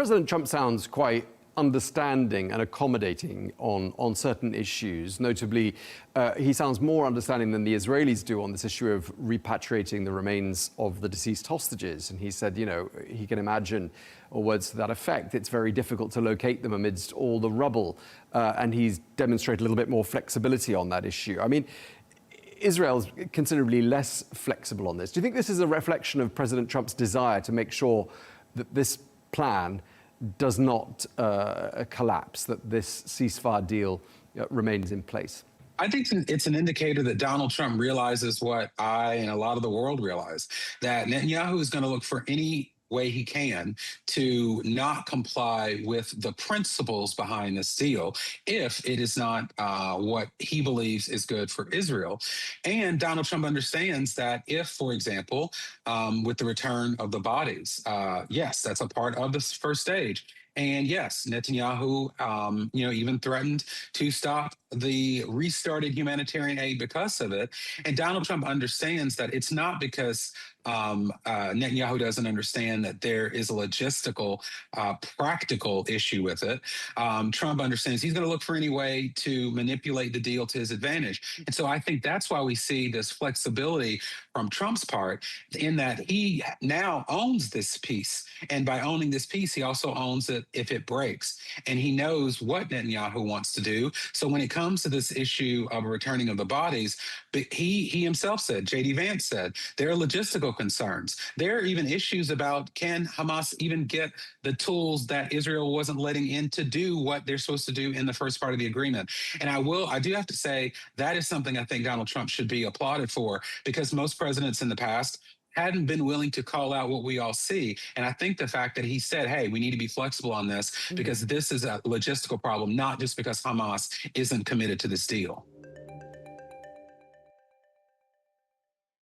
President Trump sounds quite understanding and accommodating on certain issues. Notably, he sounds more understanding than the Israelis do on this issue of repatriating the remains of the deceased hostages. And he said, you know, he can imagine, or words to that effect, it's very difficult to locate them amidst all the rubble. And he's demonstrated a little bit more flexibility on that issue. I mean, Israel's considerably less flexible on this. Do you think this is a reflection of President Trump's desire to make sure that this plan does not collapse, that this ceasefire deal remains in place? I think it's an indicator that Donald Trump realizes what I and a lot of the world realize, that Netanyahu is going to look for any way he can to not comply with the principles behind this deal if it is not what he believes is good for Israel. And Donald Trump understands that if, for example, with the return of the bodies, yes, that's a part of this first stage. And yes, Netanyahu, even threatened to stop the restarted humanitarian aid because of it. And Donald Trump understands that it's not because Netanyahu doesn't understand that there is a logistical, practical issue with it. Trump understands he's going to look for any way to manipulate the deal to his advantage. And so I think that's why we see this flexibility from Trump's part, in that he now owns this piece. And by owning this piece, he also owns it if it breaks. And he knows what Netanyahu wants to do. So when it comes to this issue of returning of the bodies, he himself said, J.D. Vance said, there are logistical concerns. There are even issues about, can Hamas even get the tools that Israel wasn't letting in to do what they're supposed to do in the first part of the agreement. And I do have to say, that is something I think Donald Trump should be applauded for, because most presidents in the past hadn't been willing to call out what we all see. And I think the fact that he said, hey, we need to be flexible on this because this is a logistical problem, not just because Hamas isn't committed to this deal.